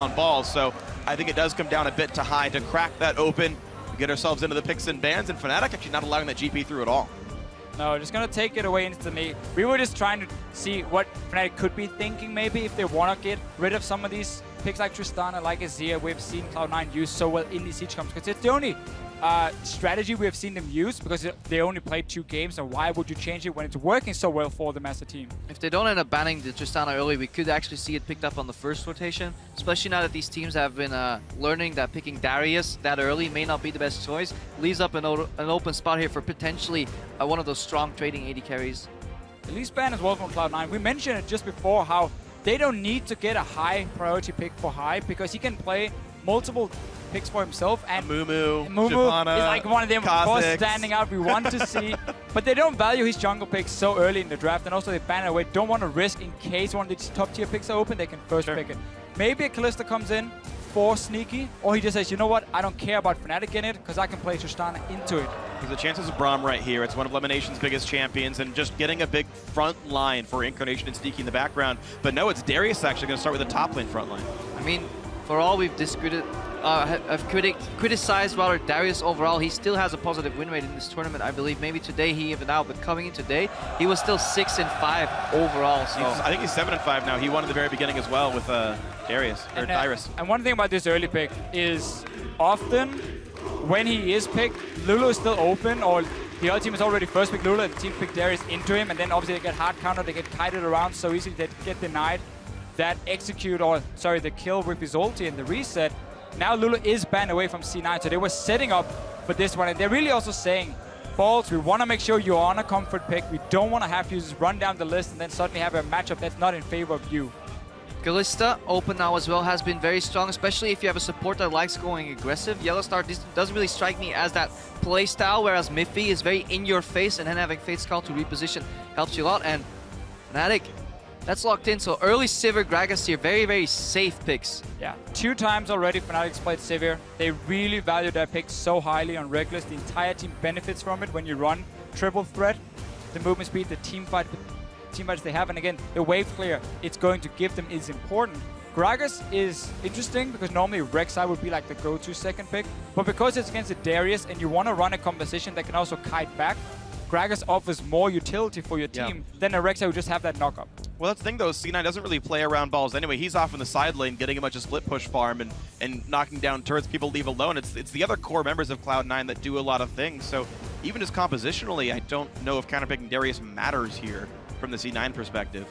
on balls. So I think it does come down a bit to high to crack that open, get ourselves into the picks and bans, and Fnatic actually not allowing that GP through at all. No, just gonna take it away instantly. We were just trying to see what Fnatic could be thinking maybe if they want to get rid of some of these picks like Tristana, like Azir. We've seen Cloud9 use so well in these siege comps because it's the only strategy we have seen them use because they only played 2 games, and why would you change it when it's working so well for them as a team? If they don't end up banning the Tristana early, we could actually see it picked up on the first rotation, especially now that these teams have been learning that picking Darius that early may not be the best choice. Leaves up an open spot here for potentially one of those strong trading AD carries. At least ban as well from Cloud9. We mentioned it just before how they don't need to get a high priority pick for high because he can play multiple picks for himself, and Mumu is like one of them, of course, standing out we want to see. But they don't value his jungle picks so early in the draft, and also they ban it away. Don't want to risk in case one of these top tier picks are open, they can first pick it. Maybe a Kalista comes in for sneaky, or he just says, you know what, I don't care about Fnatic in it because I can play Tristana into it. Because the chances of Braum right here, it's one of Elimination's biggest champions, and just getting a big front line for Incarnation and Sneaky in the background. But no, it's Darius actually going to start with a top lane front line. I mean, for all we've criticized rather Darius overall, he still has a positive win rate in this tournament. I believe maybe today he evened out, but coming in today, he was still 6-5 overall. So I think he's 7-5 now. He won at the very beginning as well with Darius or Dyrus. And one thing about this early pick is often when he is picked, Lulu is still open, or the other team is already first pick Lulu and the team pick Darius into him, and then obviously they get hard countered, they get kited around so easily they get denied that execute, or sorry, the kill with his ulti and the reset. Now Lulu is banned away from C9, so they were setting up for this one, and they're really also saying, Balls, we want to make sure you're on a comfort pick. We don't want to have you just run down the list and then suddenly have a matchup that's not in favor of you. Kalista, open now as well, has been very strong, especially if you have a support that likes going aggressive. Yellowstar doesn't really strike me as that play style, whereas Miffy is very in your face, and then having Fate's Call to reposition helps you a lot. And Fnatic, that's locked in, so early Sivir, Gragas here, very, very safe picks. Yeah, 2 times already Fnatic's played Sivir. They really value their picks so highly on regulars. The entire team benefits from it when you run triple threat. The movement speed, the team fights they have, and again, the wave clear it's going to give them is important. Gragas is interesting because normally Rek'Sai would be like the go-to second pick, but because it's against a Darius and you want to run a composition that can also kite back, Gragas offers more utility for your team than a Rek'Sai who just have that knockup. Well, that's the thing though, C9 doesn't really play around balls anyway. He's off in the side lane getting a bunch of split push farm and knocking down turrets people leave alone. It's the other core members of Cloud9 that do a lot of things. So even just compositionally, I don't know if counterpicking Darius matters here from the C9 perspective.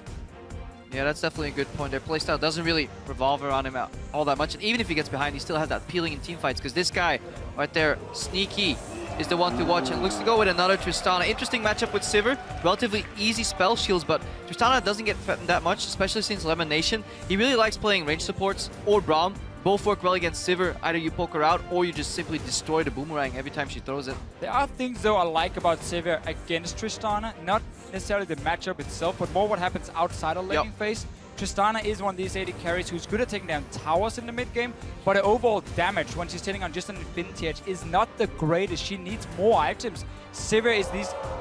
Yeah, that's definitely a good point. Their playstyle doesn't really revolve around him all that much. And even if he gets behind, he still has that peeling in teamfights, because this guy right there, Sneaky, is the one to watch, and looks to go with another Tristana. Interesting matchup with Sivir. Relatively easy spell shields, but Tristana doesn't get threatened that much, especially since Elimination. He really likes playing range supports or Braum. Both work well against Sivir. Either you poke her out or you just simply destroy the boomerang every time she throws it. There are things though I like about Sivir against Tristana, not necessarily the matchup itself, but more what happens outside of laning phase. Tristana is one of these AD carries who's good at taking down towers in the mid game, but her overall damage when she's sitting on just an Infinity Edge is not the greatest. She needs more items. Sivir is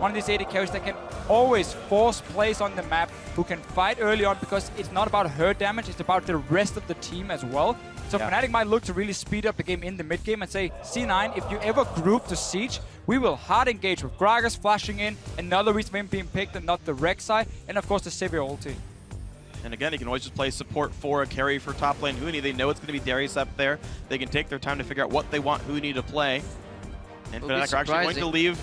one of these AD carries that can always force plays on the map, who can fight early on because it's not about her damage, it's about the rest of the team as well. So Fnatic might look to really speed up the game in the mid game and say, C9, if you ever group to siege, we will hard engage with Gragas flashing in, another reason for him being picked and not the Rek'Sai, and of course the Sivir ulti. And again, you can always just play support for a carry for top lane Huni. They know it's going to be Darius up there. They can take their time to figure out what they want Huni to play. And Fnatic are actually going to leave.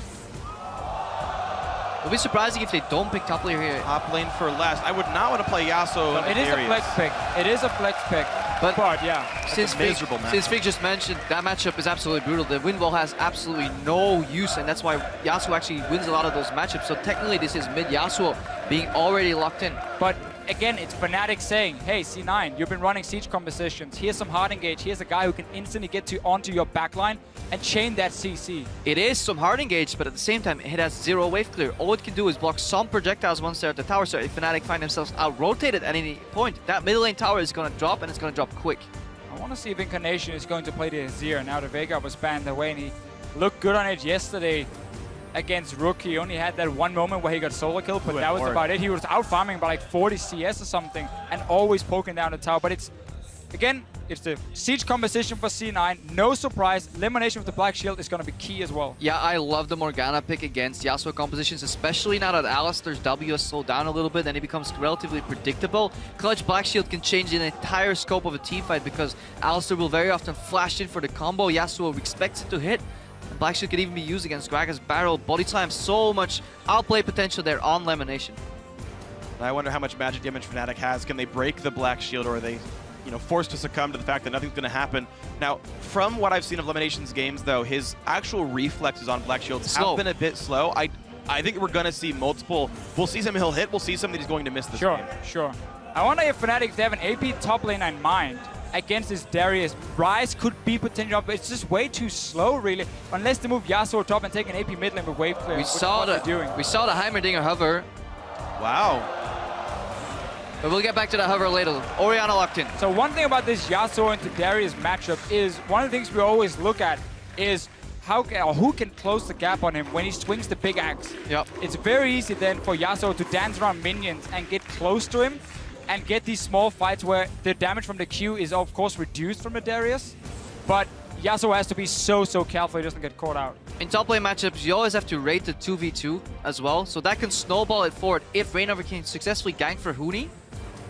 It'll be surprising if they don't pick top lane here. Top lane for last. I would not want to play Yasuo. No, it is a flex pick. It is a flex pick. But yeah, since Fig just mentioned, that matchup is absolutely brutal. The wind wall has absolutely no use, and that's why Yasuo actually wins a lot of those matchups. So technically, this is mid Yasuo being already locked in. But again, it's Fnatic saying, hey, C9, you've been running siege compositions. Here's some hard engage. Here's a guy who can instantly get onto your backline and chain that CC. It is some hard engage, but at the same time, it has 0 wave clear. All it can do is block some projectiles once they're at the tower. So if Fnatic find themselves out-rotated at any point, that middle lane tower is going to drop, and it's going to drop quick. I want to see if Incarnation is going to play the Azir. Now the Vega was banned away, and he looked good on it yesterday against Rook. He only had that one moment where he got solo kill, but that was about it. He was out farming by like 40 CS or something and always poking down the tower. But it's again, it's the siege composition for C9. No surprise, elimination of the Black Shield is going to be key as well. Yeah, I love the Morgana pick against Yasuo compositions, especially now that Alistar's W has slowed down a little bit and it becomes relatively predictable. Clutch Black Shield can change the entire scope of a team fight because Alistar will very often flash in for the combo. Yasuo expects it to hit. And Black Shield could even be used against Gragas barrel. Body time, so much outplay potential there on elimination. I wonder how much magic damage Fnatic has. Can they break the Black Shield, or are they, you know, forced to succumb to the fact that nothing's going to happen? Now, from what I've seen of Elimination's games, though, his actual reflexes on Black Shields have been a bit slow. I think we're going to see multiple. We'll see some he'll hit. We'll see some that he's going to miss this game. Sure. I wonder if Fnatic, if they have an AP top lane in mind against this Darius. Ryze could be potential, but it's just way too slow, really. Unless they move Yasuo top and take an AP mid lane with wave clear. We saw the Heimerdinger hover. Wow. But we'll get back to the hover later. Orianna locked in. So one thing about this Yasuo into Darius matchup is, one of the things we always look at is who can close the gap on him when he swings the big axe. Yep. It's very easy then for Yasuo to dance around minions and get close to him and get these small fights where the damage from the Q is of course reduced from the Darius, but Yasuo has to be so careful he doesn't get caught out. In top lane matchups, you always have to rate the 2v2 as well, so that can snowball it forward. If Reignover can successfully gank for Huni,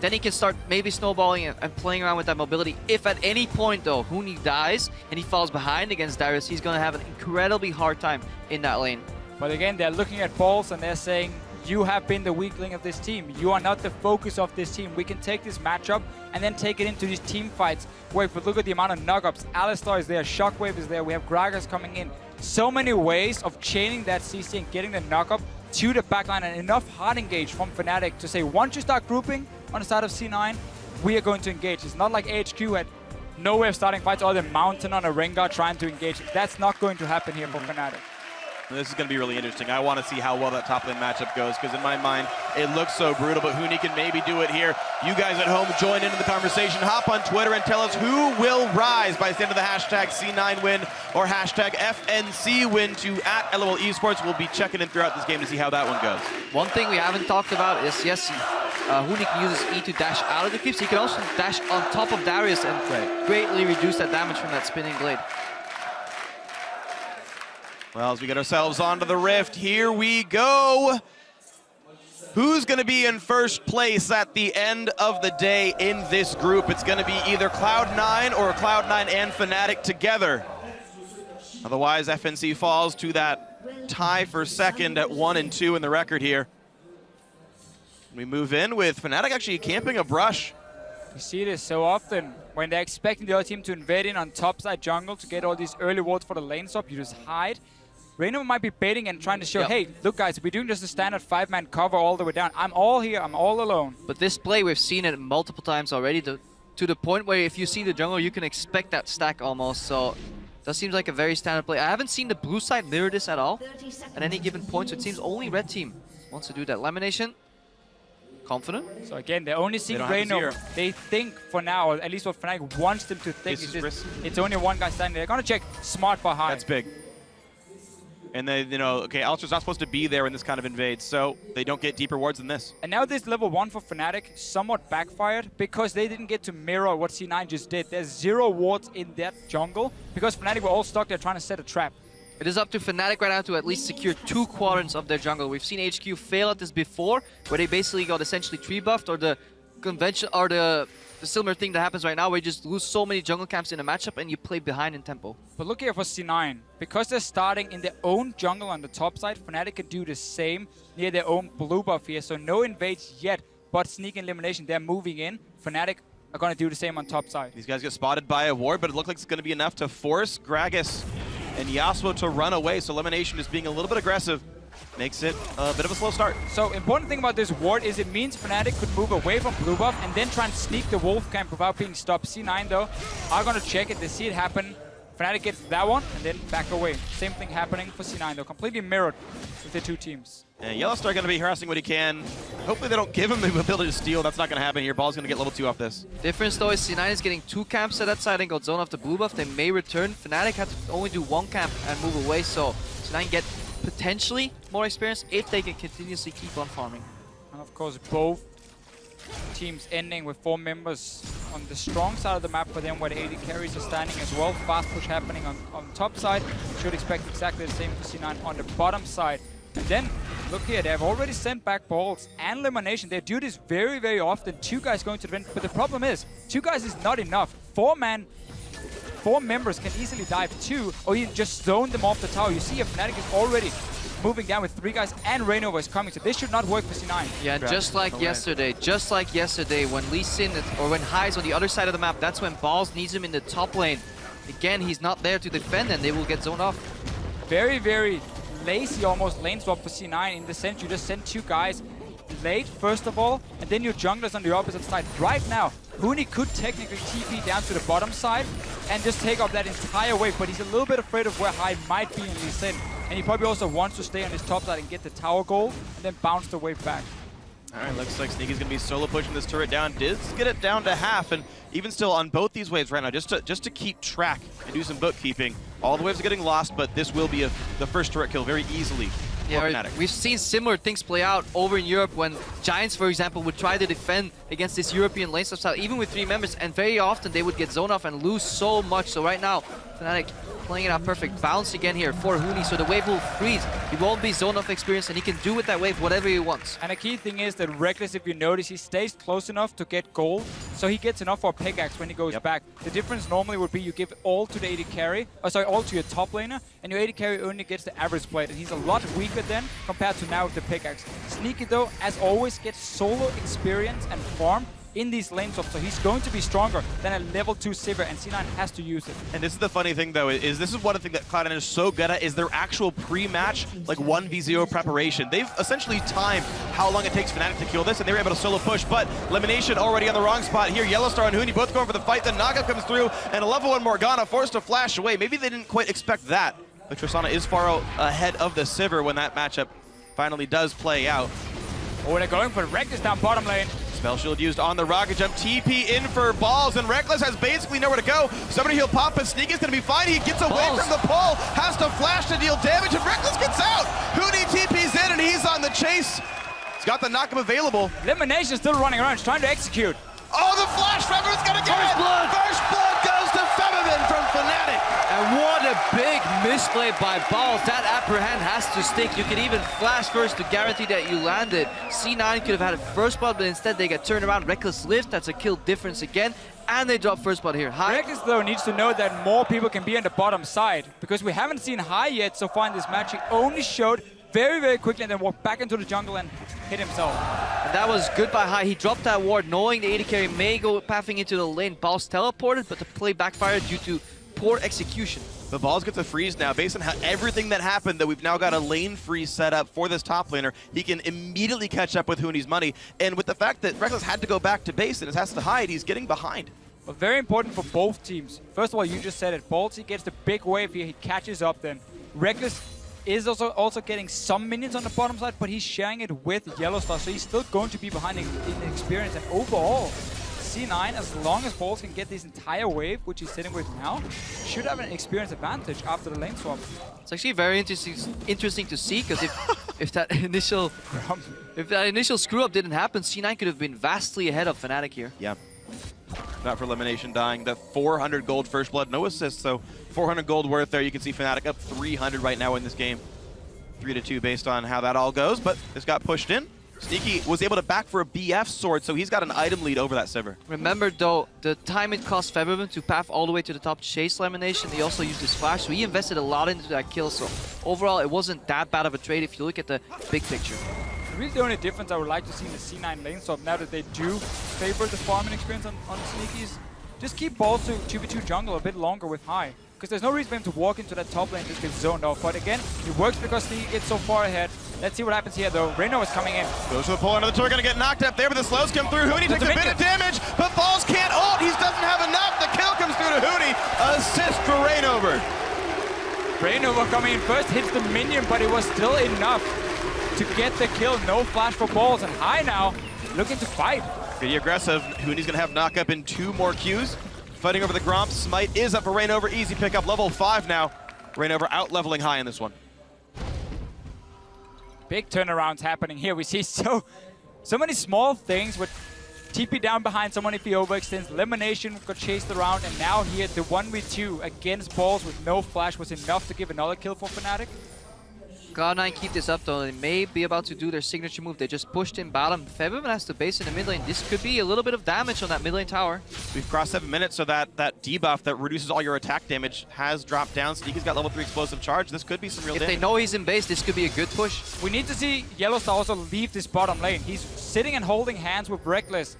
then he can start maybe snowballing and playing around with that mobility. If at any point, though, Huni dies and he falls behind against Darius, he's going to have an incredibly hard time in that lane. But again, they're looking at balls and they're saying, you have been the weakling of this team. You are not the focus of this team. We can take this matchup and then take it into these team fights where if we look at the amount of knock-ups, Alistar is there, Shockwave is there, we have Gragas coming in. So many ways of chaining that CC and getting the knock-up to the backline, and enough hard engage from Fnatic to say, once you start grouping on the side of C9, we are going to engage. It's not like HQ had no way of starting fights or the Mountain on a Rengar trying to engage. That's not going to happen here for Fnatic. This is going to be really interesting. I want to see how well that top lane matchup goes, because in my mind, it looks so brutal, but Huni can maybe do it here. You guys at home join into the conversation. Hop on Twitter and tell us who will rise by the end of the hashtag C9win or hashtag FNC win to @LOL Esports. We'll be checking in throughout this game to see how that one goes. One thing we haven't talked about is, yes, Huni can use his E to dash out of the creeps. He can also dash on top of Darius and greatly reduce that damage from that spinning blade. Well, as we get ourselves onto the Rift, here we go. Who's going to be in first place at the end of the day in this group? It's going to be either Cloud9 or Cloud9 and Fnatic together. Otherwise, FNC falls to that tie for second at 1 and 2 in the record here. We move in with Fnatic actually camping a brush. You see this so often. When they're expecting the other team to invade in on topside jungle to get all these early wards for the lane swap, you just hide. Reignover might be baiting and trying to show, hey, look guys, we're doing just a standard 5-man cover all the way down. I'm all here, I'm all alone. But this play, we've seen it multiple times already, to the point where if you see the jungle, you can expect that stack almost. So that seems like a very standard play. I haven't seen the blue side mirror this at all at any given point, so it seems only red team wants to do that. Lamination, confident. So again, they're only seeing Reignover. They think for now, or at least what Fnatic wants them to think, is just, it's only one guy standing there. They're gonna check smart behind. That's big. And they, you know, okay, Alistar's not supposed to be there when this kind of invades, so they don't get deeper wards than this. And now this level 1 for Fnatic somewhat backfired because they didn't get to mirror what C9 just did. There's 0 wards in that jungle because Fnatic were all stuck there trying to set a trap. It is up to Fnatic right now to at least secure 2 quadrants of their jungle. We've seen HQ fail at this before, where they basically got essentially tree buffed, or the convention, or the similar thing that happens right now, where you just lose so many jungle camps in a matchup and you play behind in tempo. But look here for C9. Because they're starting in their own jungle on the top side, Fnatic can do the same near their own blue buff here. So no invades yet, but sneak elimination. They're moving in. Fnatic are going to do the same on top side. These guys get spotted by a ward, but it looks like it's going to be enough to force Gragas and Yasuo to run away. So elimination is being a little bit aggressive. Makes it a bit of a slow start. So important thing about this ward is it means Fnatic could move away from blue buff and then try and sneak the wolf camp without being stopped. C9 though are going to check it. They see it happen. Fnatic gets that one and then back away. Same thing happening for C9 though. Completely mirrored with the two teams. And Yellowstar going to be harassing what he can. Hopefully they don't give him the ability to steal. That's not going to happen here. Ball's going to get level 2 off this. Difference though is C9 is getting 2 camps at that side and got zone off the blue buff. They may return. Fnatic had to only do 1 camp and move away, so C9 get potentially more experience if they can continuously keep on farming. And of course both teams ending with 4 members on the strong side of the map for them, where the AD carries are standing as well. Fast push happening on top side. Should expect exactly the same for C9 on the bottom side. And then, look here, they've already sent back balls and elimination. They do this very, very often. 2 guys going to the vent, but the problem is, 2 guys is not enough. 4 members can easily dive 2, or even just zone them off the tower. You see, Fnatic is already moving down with 3 guys, and Rainover is coming, so this should not work for C9. Yeah, just like yesterday, when Lee Sin or when Hai's on the other side of the map, that's when Balls needs him in the top lane. Again, he's not there to defend, and they will get zoned off. Very, very lazy almost lane swap for C9 in the sense you just send 2 guys late first of all, and then your junglers on the opposite side. Right now, Huni could technically TP down to the bottom side and just take up that entire wave, but he's a little bit afraid of where Hai might be in Lee Sin. And he probably also wants to stay on his top side and get the tower goal and then bounce the wave back. Alright, looks like Sneaky's gonna be solo pushing this turret down. Did get it down to half, and even still on both these waves right now, just to keep track and do some bookkeeping. All the waves are getting lost, but this will be the first turret kill very easily. Yeah, we've seen similar things play out over in Europe when Giants, for example, would try to defend against this European lane style, even with 3 members, and very often they would get zoned off and lose so much. So right now, Fnatic playing it out perfect. Bounce again here for Huni, so the wave will freeze. He won't be zone off experience, and he can do with that wave whatever he wants. And a key thing is that Reckless, if you notice, he stays close enough to get gold, so he gets enough for a pickaxe when he goes back. The difference normally would be you give all to the AD carry, all to your top laner, and your AD carry only gets the average blade, and he's a lot weaker then compared to now with the pickaxe. Sneaky though, as always, gets solo experience and farm in these lane swaps, so he's going to be stronger than a level 2 Sivir, and C9 has to use it. And this is the funny thing though, is this is one thing that Cloud9 is so good at, is their actual pre-match, like 1v0 preparation. They've essentially timed how long it takes Fnatic to kill this, and they were able to solo push, but elimination already on the wrong spot here. Yellowstar and Huni both going for the fight, then Naga comes through, and a level 1 Morgana forced to flash away. Maybe they didn't quite expect that, but Tristana is far ahead of the Sivir when that matchup finally does play out. Oh, they're going for Reckless down bottom lane. Spell shield used on the rocket jump. TP in for Balls, and Reckless has basically nowhere to go. Somebody he'll pop, but Sneaky's gonna be fine. He gets away from the pull, has to flash to deal damage, and Reckless gets out. Huni TP's in, and he's on the chase. He's got the knock-up available. Elimination still running around, he's trying to execute. Oh, the flash! Femin's gonna get it! First blood goes to Femin from Fnatic. And what a big misplay by Balls. That apprehend has to stick. You can even flash first to guarantee that you landed. C9 could have had a first blood, but instead they get turned around. Reckless lift, that's a kill difference again. And they drop first blood here. Hai. Reckless though needs to know that more people can be on the bottom side, because we haven't seen Hai yet so far in this match. He only showed very, very quickly and then walked back into the jungle and hit himself. And that was good by Hai. He dropped that ward knowing the AD carry may go pathing into the lane. Balls teleported, but the play backfired due to poor execution. The Balls gets a freeze now. Based on how everything that happened, that we've now got a lane freeze set up for this top laner, he can immediately catch up with Huni's money. And with the fact that Reckless had to go back to base and has to hide, he's getting behind. But very important for both teams. First of all, you just said it. Balls, he gets the big wave here. He catches up then. Reckless is also getting some minions on the bottom side, but he's sharing it with Yellowstar, so he's still going to be behind in experience. And overall, C9, as long as Balls can get this entire wave, which he's sitting with now, should have an experience advantage after the lane swap. It's actually very interesting to see, because if that initial screw up didn't happen, C9 could have been vastly ahead of Fnatic here. Yeah. Not for elimination dying. The 400 gold first blood, no assists, so 400 gold worth there. You can see Fnatic up 300 right now in this game. 3-2 based on how that all goes, but this got pushed in. Sneaky was able to back for a BF sword, so he's got an item lead over that Sivir. Remember though, the time it cost Featherman to path all the way to the top to chase elimination, he also used his flash, so he invested a lot into that kill, so overall it wasn't that bad of a trade if you look at the big picture. Really the only difference I would like to see in the C9 lane swap, now that they do favor the farming experience on Sneaky's, just keep Balls to 2v2 jungle a bit longer with Hai. Because there's no reason for him to walk into that top lane and just get zoned off. But again, it works because Sneaky gets so far ahead. Let's see what happens here though. Reno is coming in. Goes for the pull under the turret, gonna get knocked up there, but the slows come through. Huni takes a bit of damage, but Balls can't ult. He doesn't have enough. The kill comes through to Huni. Assist for Rainover. Rainover coming in first, hits the minion, but it was still enough to get the kill. No flash for Balls, and Hai now looking to fight. Pretty aggressive. Huni's gonna have knock up in 2 more Qs. Fighting over the Gromp. Smite is up for Rainover. Easy pickup. Level 5 now. Rainover out leveling Hai in this one. Big turnarounds happening here. We see so many small things with TP down behind someone if he overextends. Elimination got chased around, and now here the 1v2 against Balls with no flash was enough to give another kill for Fnatic. Cloud9 keep this up though. They may be about to do their signature move. They just pushed in bottom. Febiven has to base in the mid lane. This could be a little bit of damage on that mid lane tower. We've crossed 7 minutes, so that debuff that reduces all your attack damage has dropped down. Sneaky's got level 3 explosive charge. This could be some real damage. If they know he's in base, this could be a good push. We need to see Yellowstar also leave this bottom lane. He's sitting and holding hands with Reckless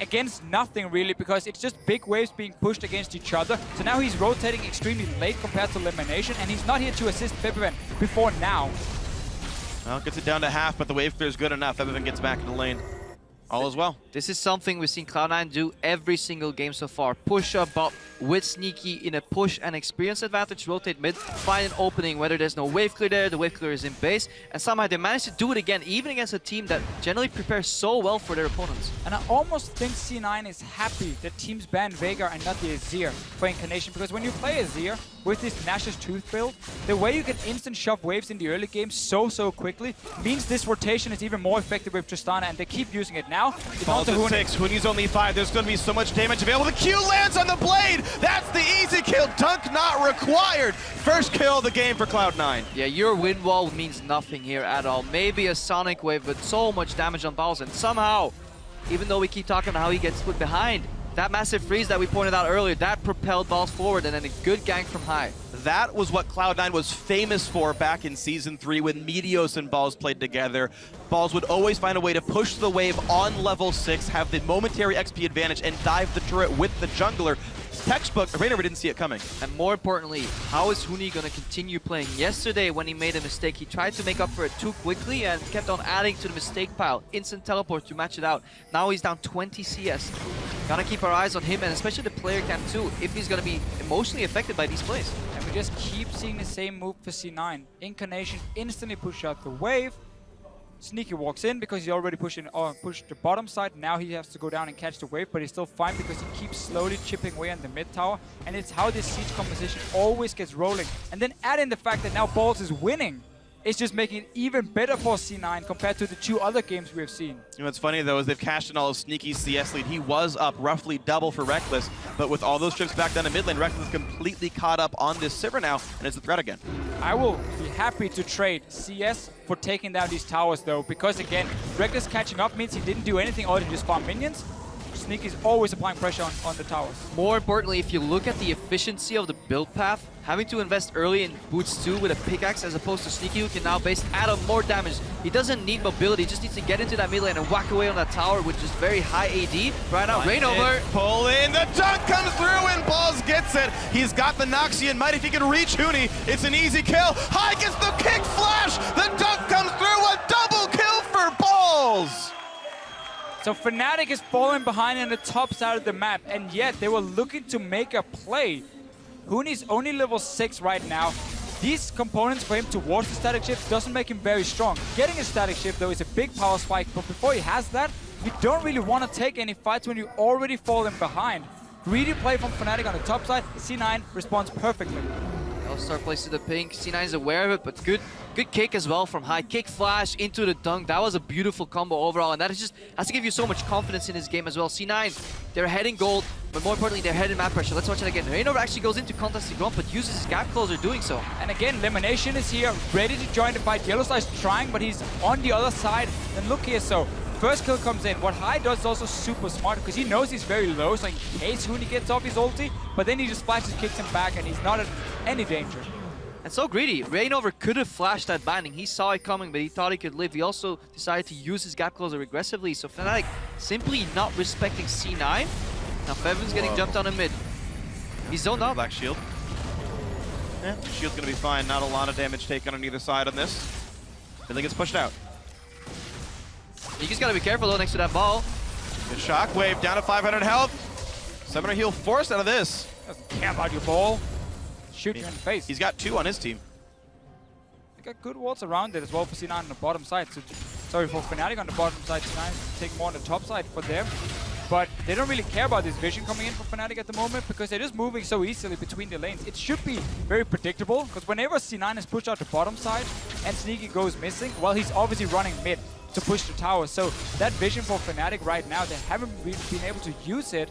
against nothing really, because it's just big waves being pushed against each other. So now he's rotating extremely late compared to Elimination, and he's not here to assist Febiven before now. Well, gets it down to half, but the wave clear is good enough. Febiven gets back in the lane. All is well. This is something we've seen Cloud9 do every single game so far. Push up with Sneaky in a push and experience advantage, rotate mid, find an opening, whether there's no wave clear there, the wave clear is in base, and somehow they managed to do it again, even against a team that generally prepares so well for their opponents. And I almost think C9 is happy that teams ban Veigar and not the Azir for Incarnation, because when you play Azir with this Nash's Tooth build, the way you can instant shove waves in the early game so quickly means this rotation is even more effective with Tristana, and they keep using it now. Falls at 6, Huni's only 5, there's going to be so much damage available. The Q lands on the blade! That's the easy kill, dunk not required! First kill of the game for Cloud9. Yeah, your wind wall means nothing here at all. Maybe a Sonic Wave, but so much damage on Balls, and somehow, even though we keep talking about how he gets put behind, that massive freeze that we pointed out earlier, that propelled Balls forward, and then a good gank from high. That was what Cloud9 was famous for back in Season 3 when Meteos and Balls played together. Balls would always find a way to push the wave on level 6, have the momentary XP advantage, and dive the turret with the jungler. Textbook, Raynor didn't see it coming. And more importantly, how is Huni going to continue playing? Yesterday, when he made a mistake, he tried to make up for it too quickly and kept on adding to the mistake pile. Instant teleport to match it out. Now he's down 20 CS. Gotta keep our eyes on him, and especially the player cam too, if he's gonna be emotionally affected by these plays. And we just keep seeing the same move for C9. Incarnation instantly push out the wave. Sneaky walks in because he already pushed the bottom side. Now he has to go down and catch the wave, but he's still fine because he keeps slowly chipping away on the mid tower. And it's how this siege composition always gets rolling. And then add in the fact that now Balls is winning. It's just making it even better for C9 compared to the 2 other games we have seen. You know what's funny though is they've cashed in all of Sneaky's CS lead. He was up roughly double for Reckless, but with all those trips back down to mid lane, Reckless is completely caught up on this Sivir now, and it's a threat again. I will be happy to trade CS for taking down these towers though, because again, Reckless catching up means he didn't do anything other than just farm minions. Sneaky's always applying pressure on the towers. More importantly, if you look at the efficiency of the build path, having to invest early in Boots 2 with a pickaxe as opposed to Sneaky, who can now add on more damage. He doesn't need mobility, he just needs to get into that mid lane and whack away on that tower with just very high AD. Right now, Rainover. Pull in, the dunk comes through and Balls gets it. He's got the Noxian Might. If he can reach Huni, it's an easy kill. High gets the kick flash, the dunk comes through, a double kill for Balls. So Fnatic is falling behind in the top side of the map, and yet they were looking to make a play. Huni's only level 6 right now. These components for him towards the static shift doesn't make him very strong. Getting a static shift though is a big power spike, but before he has that, you don't really want to take any fights when you're already falling behind. Greedy play from Fnatic on the top side, C9 responds perfectly. All-Star places the pink, C9 is aware of it, but good kick as well from high. Kick flash into the dunk, that was a beautiful combo overall, and that is just has to give you so much confidence in this game as well. C9, they're ahead in gold, but more importantly, they're ahead in map pressure. Let's watch it again. Raynor actually goes into contest the Gromp, but uses his gap closer doing so. And again, Elimination is here, ready to join the fight. Yellowstar is trying, but he's on the other side. And look here, so first kill comes in. What High does is also super smart because he knows he's very low, so in case Huni gets off his ulti, but then he just flashes, kicks him back, and he's not in any danger. And so greedy. Rainover could have flashed that binding. He saw it coming, but he thought he could live. He also decided to use his gap closer aggressively. So Fnatic simply not respecting C9. Now Febiven's getting jumped on in mid. He's zoned up. Black shield. Yeah, shield's gonna be fine. Not a lot of damage taken on either side on this. Billy gets pushed out. You just gotta be careful though next to that ball. Good shockwave, down to 500 health. Summoner heal forced out of this. Doesn't care about your ball. Shoot you in the face. He's got 2 on his team. They got good walls around it as well for C9 on the bottom side. So, sorry, for Fnatic on the bottom side, C9 take more on the top side for them. But they don't really care about this vision coming in for Fnatic at the moment because they're just moving so easily between the lanes. It should be very predictable because whenever C9 is pushed out the bottom side and Sneaky goes missing, well, he's obviously running mid. to push the tower. So that vision for Fnatic right now, they haven't really been able to use it.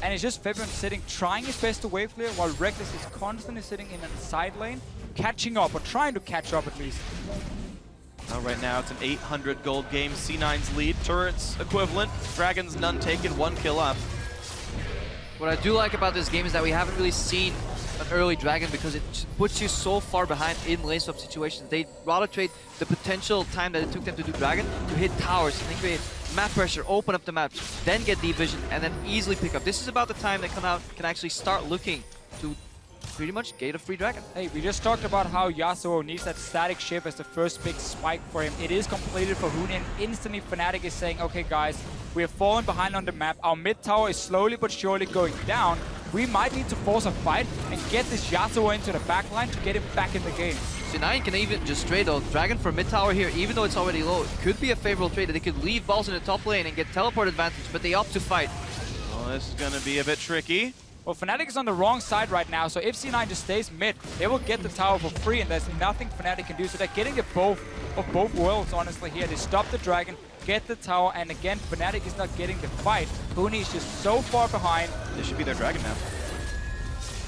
And it's just Fabian sitting, trying his best to wave clear, while Reckless is constantly sitting in a side lane, catching up, or trying to catch up at least. Right now it's an 800 gold game. C9's lead, turrets equivalent. Dragons none taken, 1 kill up. What I do like about this game is that we haven't really seen an early Dragon because it puts you so far behind in lane swap situations. They rather trade the potential time that it took them to do Dragon to hit towers and then create map pressure, open up the map, then get deep vision, and then easily pick up. This is about the time they can actually start looking to pretty much gate a free Dragon. Hey, we just talked about how Yasuo needs that static shift as the first big spike for him. It is completed for Huni, and instantly Fnatic is saying, okay guys, we have fallen behind on the map. Our mid tower is slowly but surely going down. We might need to force a fight and get this Yasuo into the backline to get him back in the game. C9 can even just trade though. Dragon for mid tower here, even though it's already low, it could be a favorable trade that they could leave balls in the top lane and get teleport advantage, but they opt to fight. Well, this is going to be a bit tricky. Well, Fnatic is on the wrong side right now, so if C9 just stays mid, they will get the tower for free, and there's nothing Fnatic can do. So they're getting the both of both worlds, honestly, here. They stop the Dragon, get the tower, and again, Fnatic is not getting the fight. Huni is just so far behind. This should be their Dragon now.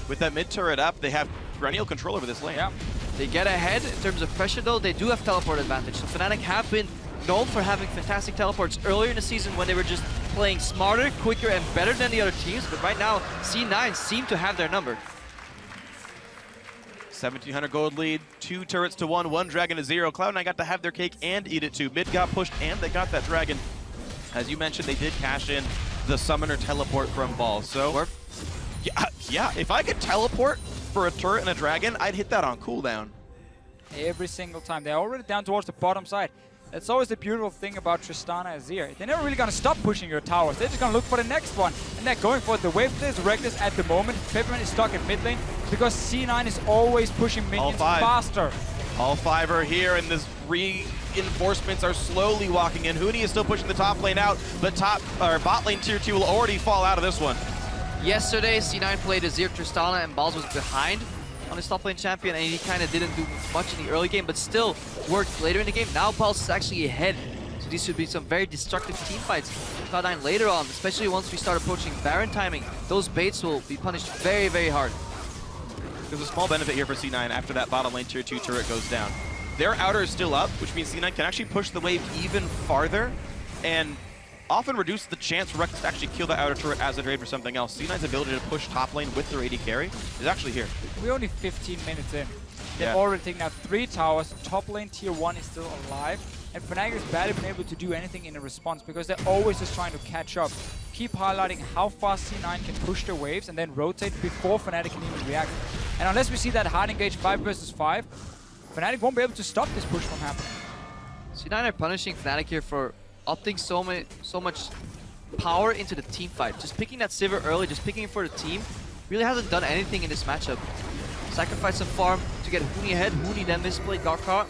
With that mid turret up, they have perennial control over this lane. Yeah. They get ahead in terms of pressure though. They do have teleport advantage. So Fnatic have been known for having fantastic teleports earlier in the season when they were just playing smarter, quicker, and better than the other teams. But right now, C9 seem to have their number. 1700 gold lead, 2 turrets to 1, 1 Dragon to 0. Cloud9 got to have their cake and eat it too. Mid got pushed and they got that Dragon. As you mentioned, they did cash in the summoner teleport from Ball. So, yeah, if I could teleport for a turret and a Dragon, I'd hit that on cooldown. Every single time. They're already down towards the bottom side. That's always the beautiful thing about Tristana Azir. They're never really going to stop pushing your towers. They're just going to look for the next one. And they're going for it. The wave is Reckless at the moment. Peppermint is stuck in mid lane because C9 is always pushing minions faster. All 5 are here, and this reinforcements are slowly walking in. Huni is still pushing the top lane out, but bot lane tier 2 will already fall out of this one. Yesterday, C9 played Azir Tristana and Balls was behind on his top lane champion, and he kind of didn't do much in the early game, but still worked later in the game. Now Balls is actually ahead, so these should be some very destructive team fights. Cloud9 later on, especially once we start approaching Baron timing, those baits will be punished very, very hard. There's a small benefit here for C9 after that bottom lane tier 2 turret goes down. Their outer is still up, which means C9 can actually push the wave even farther and often reduce the chance for Reckless to actually kill the outer turret as a trade for something else. C9's ability to push top lane with their AD carry is actually here. We're only 15 minutes in. They've already taken out 3 towers. Top lane tier 1 is still alive. And Fnatic has barely been able to do anything in a response because they're always just trying to catch up. Keep highlighting how fast C9 can push their waves and then rotate before Fnatic can even react. And unless we see that hard engage 5 versus 5, Fnatic won't be able to stop this push from happening. C9 are punishing Fnatic here for opting so much power into the team fight. Just picking that Sivir early, just picking it for the team, really hasn't done anything in this matchup. Sacrifice some farm to get Huni ahead. Huni then misplayed Garkar.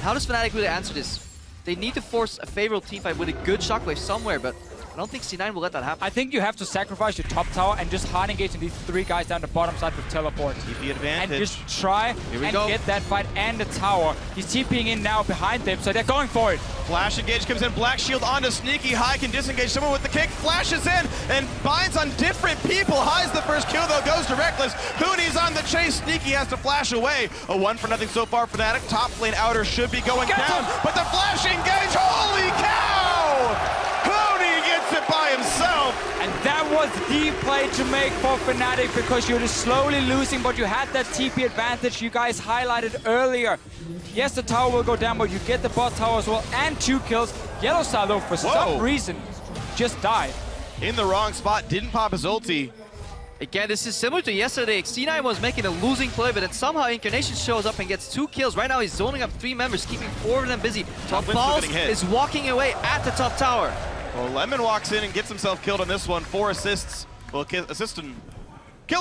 How does Fnatic really answer this? They need to force a favorable team fight with a good shockwave somewhere, but I don't think C9 will let that happen. I think you have to sacrifice your top tower and just hard engage in these 3 guys down the bottom side with teleport. TP advantage. And just try and get that fight and the tower. He's TPing in now behind them, so they're going for it. Flash engage comes in, Black Shield onto Sneaky. High can disengage someone with the kick, flashes in, and binds on different people. High's the first kill though, goes to Reckless. Huni's on the chase, Sneaky has to flash away. A 1-for-0 so far for Fnatic. Top lane outer should be going down, but the flash engage, holy cow! Huni gets it by himself. And that was the play to make for Fnatic because you're just slowly losing, but you had that TP advantage you guys highlighted earlier. Yes, the tower will go down, but you get the bot tower as well, and 2 kills. Yellow Star, though, for some reason, just died. In the wrong spot, didn't pop his ulti. Again, this is similar to yesterday. C9 was making a losing play, but then somehow Incarnation shows up and gets 2 kills. Right now, he's zoning up 3 members, keeping 4 of them busy. Balls is walking away at the top tower. Well, Lemon walks in and gets himself killed on this one. 4 assists. Well, killing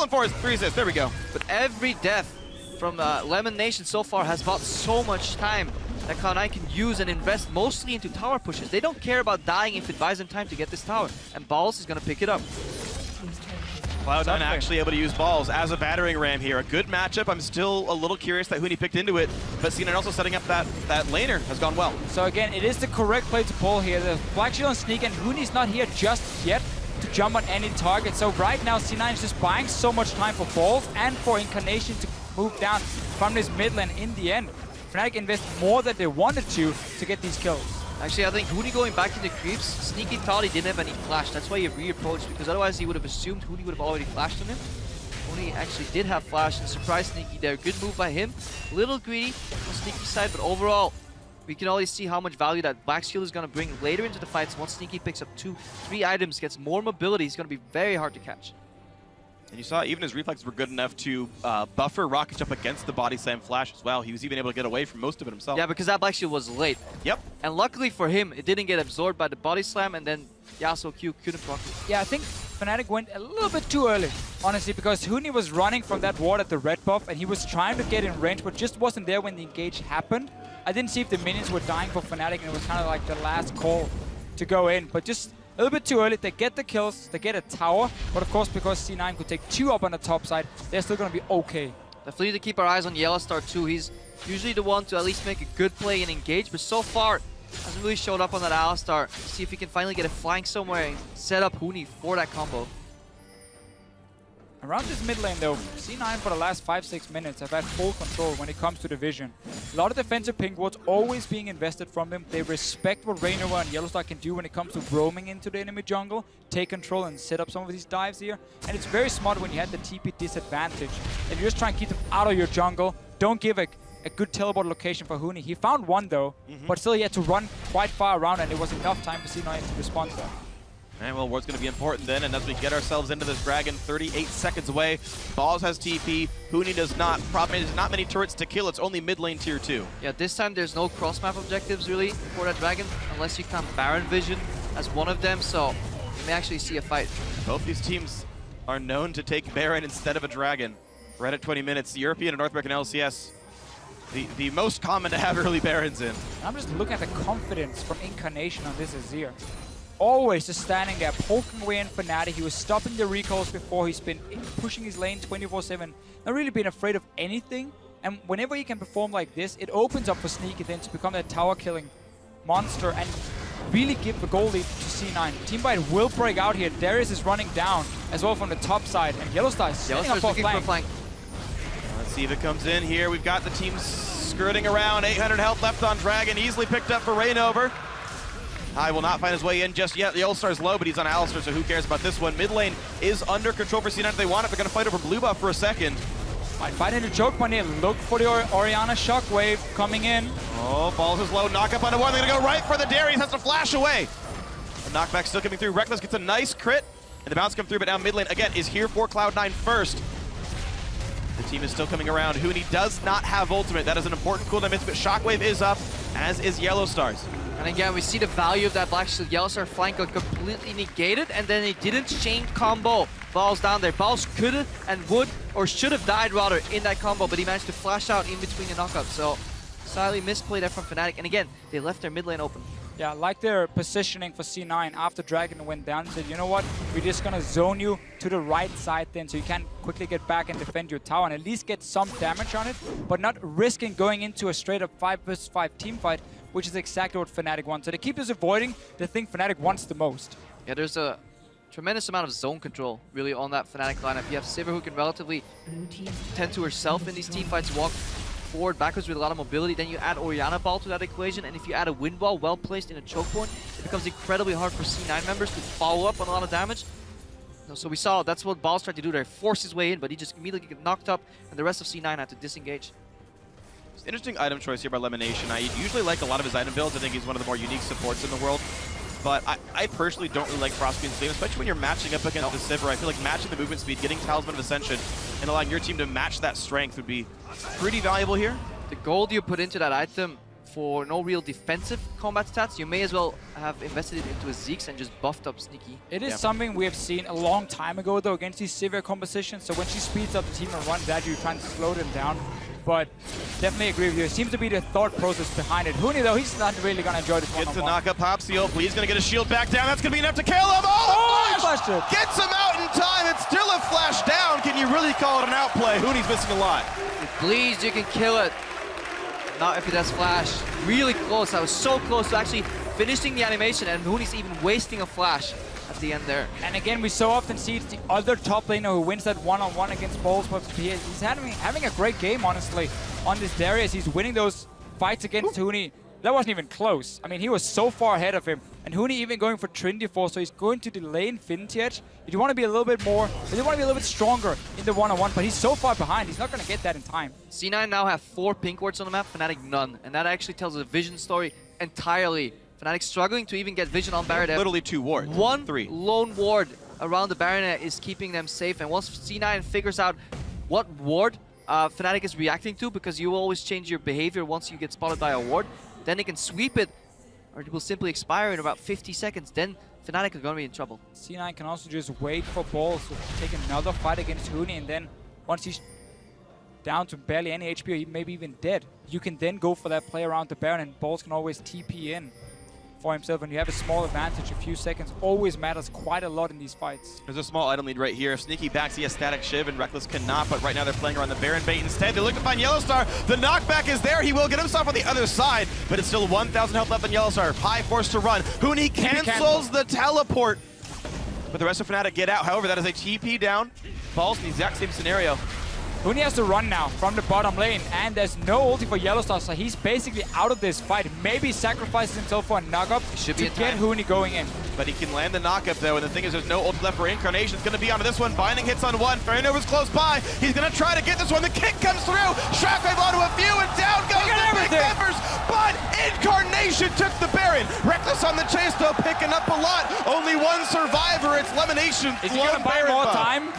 4 3 assists. There we go. But every death from Lemon Nation so far has bought so much time that Cloud9 can use and invest mostly into tower pushes. They don't care about dying if it buys them time to get this tower. And Balls is going to pick it up. Cloud9 actually able to use balls as a battering ram here. A good matchup. I'm still a little curious that Huni picked into it, but C9 also setting up that laner has gone well. So again, it is the correct play to pull here. The Black Shield and Sneak, and Huni's not here just yet to jump on any target. So right now, C9 is just buying so much time for balls and for Incarnation to move down from this mid lane. In the end, Fnatic invest more than they wanted to get these kills. Actually, I think Huni going back into creeps, Sneaky thought he didn't have any flash. That's why he re-approached, because otherwise he would have assumed Huni would have already flashed on him. Huni actually did have flash and surprised Sneaky there. Good move by him. A little greedy on Sneaky's side, but overall, we can always see how much value that Black Shield is going to bring later into the fights. Once Sneaky picks up 2-3 items, gets more mobility, he's going to be very hard to catch. And you saw even his reflexes were good enough to buffer Rocket Jump against the body slam flash as well. He was even able to get away from most of it himself. Yeah, because that Black Shield was late. Yep. And luckily for him, it didn't get absorbed by the body slam, and then Yasuo Q couldn't proc it. Yeah, I think Fnatic went a little bit too early, honestly, because Huni was running from that ward at the red buff, and he was trying to get in range, but just wasn't there when the engage happened. I didn't see if the minions were dying for Fnatic, and it was kind of like the last call to go in, but just a little bit too early. They get the kills, they get a tower, but of course, because C9 could take 2 up on the top side, they're still going to be okay. Definitely need to keep our eyes on Yellowstar too. He's usually the one to at least make a good play and engage, but so far, hasn't really showed up on that Alistar. See if he can finally get a flank somewhere and set up Huni for that combo. Around this mid lane though, C9 for the last 5-6 minutes have had full control when it comes to the vision. A lot of defensive pink wards always being invested from them. They respect what Raynova and Yellowstar can do when it comes to roaming into the enemy jungle, take control and set up some of these dives here. And it's very smart when you have the TP disadvantage. If you just try and keep them out of your jungle, don't give a good teleport location for Huni. He found one though, but still he had to run quite far around, and it was enough time for C9 to respond to that. And well, ward's going to be important then, and as we get ourselves into this dragon, 38 seconds away. Balls has TP, Huni does not. Problem is, there's not many turrets to kill, it's only mid lane tier 2. Yeah, this time there's no cross-map objectives really for that dragon, unless you count Baron Vision as one of them, so you may actually see a fight. Both these teams are known to take Baron instead of a dragon. Right at 20 minutes, the European and North American LCS, the most common to have early Barons in. I'm just looking at the confidence from Incarnation on this Azir. Always just standing there, poking away in Fnatic. He was stopping the recalls before. He's been pushing his lane 24/7. Not really been afraid of anything. And whenever he can perform like this, it opens up for Sneaky then to become that tower-killing monster and really give the goal lead to C9. Teamfight will break out here. Darius is running down as well from the top side. And Yellowstar is setting up for a flank. Let's see if it comes in here. We've got the team skirting around. 800 health left on Dragon. Easily picked up for Rainover. High will not find his way in just yet. The All-Star's low, but he's on Alistar, so who cares about this one? Mid lane is under control for C9 if they want it. They're going to fight over blue buff for a second. Might find into choke point here. Look for the Orianna Shockwave coming in. Oh, balls is low. Knock up on the one. They're going to go right for the Darius. Has to flash away. The knockback still coming through. Reckless gets a nice crit. And the bounce comes through, but now mid lane, again, is here for Cloud9 first. The team is still coming around. Huni does not have ultimate. That is an important cooldown miss, but Shockwave is up, as is Yellowstar's. And again, we see the value of that Black Shield Yellowstar flank got completely negated, and then it didn't chain combo Balls down there. Balls could have and would, or should have died rather, in that combo, but he managed to flash out in between the knockups. So, slightly misplay there from Fnatic. And again, they left their mid lane open. Yeah, like their positioning for C9 after Dragon went down, said, you know what, we're just gonna zone you to the right side then, so you can quickly get back and defend your tower and at least get some damage on it, but not risking going into a straight up 5 vs 5 team fight, which is exactly what Fnatic wants. So they keep just avoiding the thing Fnatic wants the most. Yeah, there's a tremendous amount of zone control really on that Fnatic lineup. You have Sivir who can relatively tend to herself in these team fights, walk forward, backwards with a lot of mobility. Then you add Orianna Ball to that equation, and if you add a Wind Wall well placed in a choke point, it becomes incredibly hard for C9 members to follow up on a lot of damage. So we saw that's what Balls tried to do there, force his way in, but he just immediately got knocked up, and the rest of C9 had to disengage. It's an interesting item choice here by Lemonation. I usually like a lot of his item builds. I think he's one of the more unique supports in the world. But I personally don't really like Frostbeam's game, especially when you're matching up against the Sivir. I feel like matching the movement speed, getting Talisman of Ascension, and allowing your team to match that strength would be pretty valuable here. The gold you put into that item for no real defensive combat stats, you may as well have invested it into a Ziggs and just buffed up Sneaky. It is something we have seen a long time ago though against these Sivir compositions. So when she speeds up the team and runs at you, trying to slow them down, but definitely agree with you. It seems to be the thought process behind it. Huni, though, he's not really going to enjoy this Gets the one-on-one. knock up Pop Seal. He's going to get a shield back down. That's going to be enough to kill him. Oh, the flash! Busted. Gets him out in time. It's still a flash down. Can you really call it an outplay? Huni's missing a lot. Please, you can kill it. Not if it has flash. Really close. I was so close to actually finishing the animation, and Huni's even wasting a flash at the end there. And again, we so often see it's the other top laner who wins that one-on-one against Balls, but he's having a great game, honestly, on this Darius. He's winning those fights against Huni. That wasn't even close. I mean, he was so far ahead of him. And Huni even going for Trinity Force, so he's going to delay Infinity Edge. If you want to be a little bit more, if you want to be a little bit stronger in the one-on-one, but he's so far behind, he's not going to get that in time. C9 now have 4 pink wards on the map, Fnatic none. And that actually tells a vision story entirely. Fnatic struggling to even get vision on Baron. Literally 2 wards. One 3 lone ward around the Baronet is keeping them safe. And once C9 figures out what ward Fnatic is reacting to, because you will always change your behavior once you get spotted by a ward, then they can sweep it, or it will simply expire in about 50 seconds. Then Fnatic are going to be in trouble. C9 can also just wait for Balls to take another fight against Huni, and then once he's down to barely any HP, or maybe even dead, you can then go for that play around the Baron, and Balls can always TP in for himself, and you have a small advantage. A few seconds always matters quite a lot in these fights. There's a small item lead right here. If Sneaky backs, he has Static Shiv, and Reckless cannot, but right now they're playing around the Baron bait instead. They look to find Yellowstar. The knockback is there. He will get himself on the other side, but it's still 1,000 health left on Yellowstar. High forced to run. Huni cancels the teleport, but the rest of Fnatic get out. However, that is a TP down. Balls in the exact same scenario. Huni has to run now from the bottom lane, and there's no ulti for Yellowstar, so he's basically out of this fight. Maybe sacrifices himself for a knock-up to get Huni going in. But he can land the knock-up, though, and the thing is there's no ult left for Incarnation. It's going to be onto this one. Binding hits on one. Ferrinova's close by. He's going to try to get this one. The kick comes through. Shockwave onto a few, and down goes the big members. But Incarnation took the Baron. Reckless on the chase, though, picking up a lot. Only one survivor. It's Lemonation. Is he going to buy more time?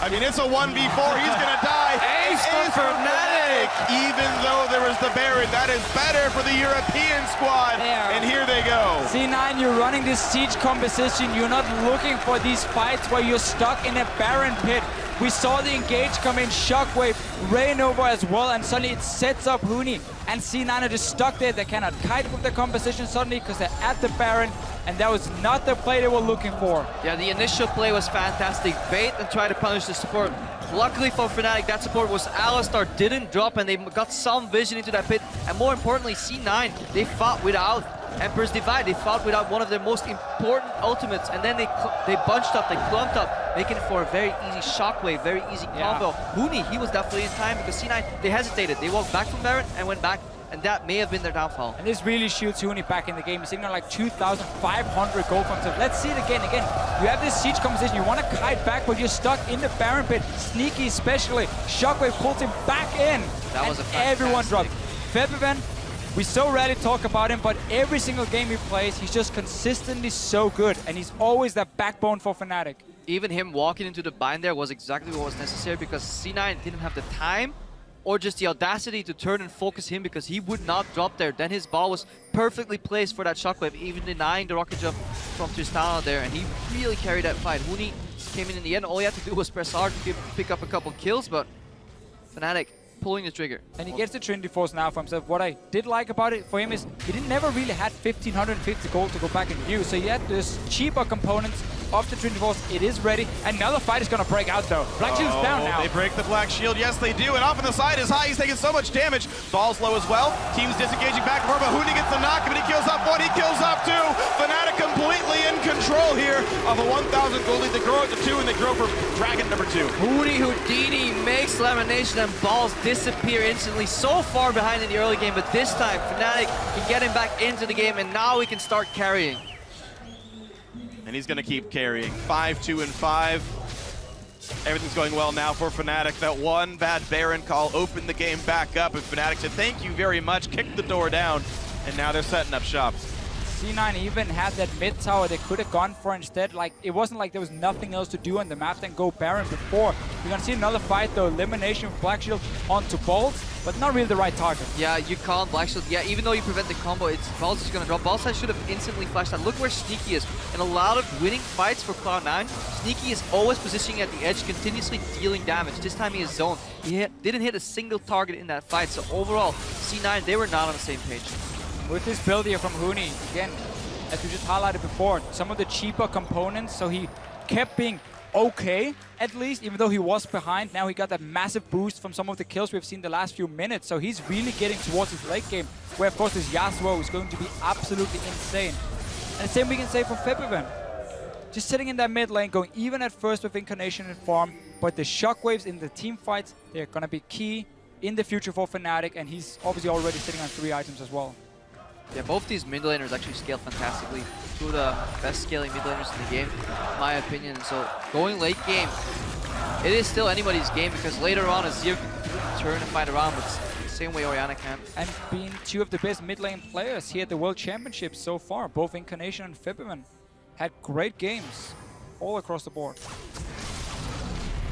I mean, it's a 1v4. He's going to die. Ace for Fnatic! Even though there was the Baron, that is better for the European squad. And here they go. C9, you're running this siege composition. You're not looking for these fights where you're stuck in a Baron pit. We saw the engage come in, Shockwave, Rainova as well, and suddenly it sets up Huni. And C9 are just stuck there. They cannot kite with the composition suddenly because they're at the Baron, and that was not the play they were looking for. Yeah, the initial play was fantastic. Bait and try to punish the support. Luckily for Fnatic, that support was Alistar, didn't drop, and they got some vision into that pit. And more importantly, C9, they fought without Emperor's Divide. They fought without one of their most important ultimates, and then they bunched up, they clumped up, making it for a very easy Shockwave, very easy combo. Huni, he was definitely in time because C9, they hesitated. They walked back from Baron and went back, and that may have been their downfall. And this really shoots Huni back in the game. He's sitting on like 2,500 gold from himself. Let's see it again. You have this siege composition. You want to kite back, but you're stuck in the Baron pit. Sneaky especially. Shockwave pulls him back in. That was a fantastic. Everyone dropped. Febiven, we so rarely talk about him, but every single game he plays, he's just consistently so good, and he's always that backbone for Fnatic. Even him walking into the bind there was exactly what was necessary because C9 didn't have the time or just the audacity to turn and focus him because he would not drop there. Then his ball was perfectly placed for that Shockwave, even denying the rocket jump from Tristana there, and he really carried that fight. Huni came in the end. All he had to do was press hard to pick up a couple kills, but Fnatic pulling the trigger. And he gets the Trinity Force now for himself. What I did like about it for him is he never really had 1,550 gold to go back and use, so he had this cheaper components of the Trinity Force. It is ready. Another fight is going to break out, though. Black Shield's down now. They break the Black Shield. Yes, they do. And off on the side is high. He's taking so much damage. Ball's low as well. Team's disengaging back and forth, but Huni gets the knock, but he kills off one. He kills off two. Fnatic completely in control here of a 1,000 gold lead. They grow it to 2, and they grow for Dragon number 2. Huni Houdini makes Lamination, and Balls disappear instantly. So far behind in the early game, but this time Fnatic can get him back into the game, and now we can start carrying. And he's going to keep carrying. 5-2 and 5. Everything's going well now for Fnatic. That one bad Baron call opened the game back up, and Fnatic said thank you very much, kicked the door down, and now they're setting up shop. C9 even had that mid tower they could have gone for instead. Like, it wasn't like there was nothing else to do on the map than go Baron before. We're going to see another fight, though. Elimination of Black Shield onto Bolt. but not really the right target. Yeah, you can't Black Shield. Yeah, even though you prevent the combo, it's Balls is gonna drop. Balls should have instantly flashed out. Look where Sneaky is. In a lot of winning fights for Cloud9, Sneaky is always positioning at the edge, continuously dealing damage. This time he is zoned. He didn't hit a single target in that fight. So overall, C9, they were not on the same page. With this build here from Huni, again, as we just highlighted before, some of the cheaper components, so he kept being okay, at least, even though he was behind. Now he got that massive boost from some of the kills we've seen the last few minutes, so he's really getting towards his late game, where of course this Yasuo is going to be absolutely insane. And the same we can say for Febiven. Just sitting in that mid lane, going even at first with Incarnation and Farm, but the shockwaves in the team fights, they're gonna be key in the future for Fnatic, and he's obviously already sitting on 3 items as well. Yeah, both these mid laners actually scale fantastically. Two of the best scaling mid laners in the game, in my opinion. So going late game, it is still anybody's game because later on Azir can turn and fight around, but the same way Orianna can. And being 2 of the best mid lane players here at the World Championships so far, both Incarnation and Febiven had great games all across the board.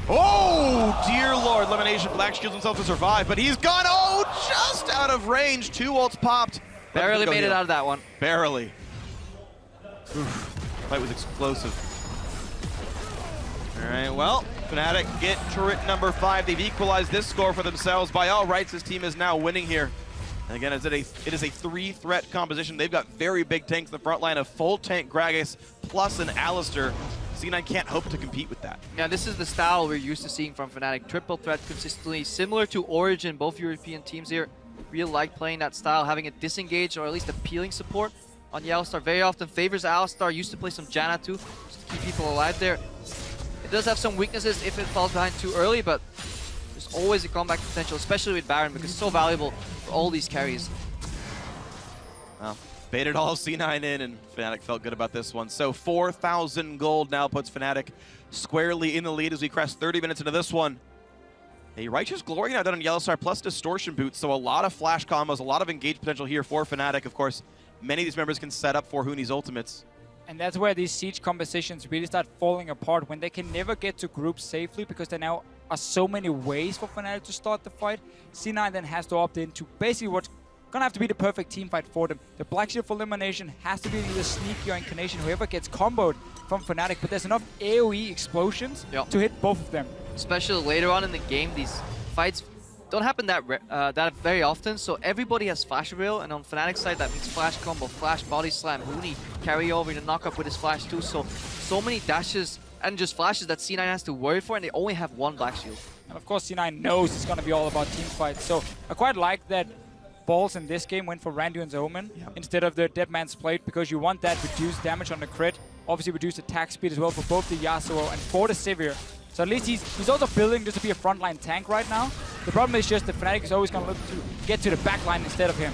Oh, dear Lord. Elimination. Black shields himself to survive, but he's gone, oh, just out of range. 2 ults popped. Barely made it out of that one. Barely. Oof. Fight was explosive. All right, well, Fnatic get turret number 5. They've equalized this score for themselves. By all rights, this team is now winning here. And again, it is a 3-threat composition. They've got very big tanks in the front line of full tank Gragas plus an Alistar. C9 can't hope to compete with that. Yeah, this is the style we're used to seeing from Fnatic. Triple threat consistently, similar to Origin, both European teams here. Really like playing that style, having a disengage or at least appealing support on the Alistar. Very often favors Alistar, used to play some Janna too, just to keep people alive there. It does have some weaknesses if it falls behind too early, but there's always a comeback potential, especially with Baron, because it's so valuable for all these carries. Well, baited all C9 in, and Fnatic felt good about this one. So 4,000 gold now puts Fnatic squarely in the lead as we crest 30 minutes into this one. A Righteous Glory now done on Yellowstar plus Distortion Boots, so a lot of flash combos, a lot of engage potential here for Fnatic. Of course, many of these members can set up for Huni's ultimates. And that's where these siege compositions really start falling apart, when they can never get to groups safely because there now are so many ways for Fnatic to start the fight. C9 then has to opt into basically what's gonna have to be the perfect team fight for them. The Black Shield for elimination has to be either Sneaky or Incarnation, whoever gets comboed from Fnatic, but there's enough AoE explosions to hit both of them. Especially later on in the game, these fights don't happen that very often, so everybody has flash reveal, and on Fnatic's side that means flash combo, flash body slam, Huni carry over the knockup with his flash too, so many dashes and just flashes that C9 has to worry for, and they only have 1 Black Shield. And of course C9 knows it's going to be all about team fights, so I quite like that Balls in this game went for Randuin's Omen instead of the Dead Man's Plate, because you want that reduced damage on the crit, obviously reduced attack speed as well for both the Yasuo and for the Sivir. So at least he's also building just to be a frontline tank right now. The problem is just that Fnatic is always going to look to get to the backline instead of him.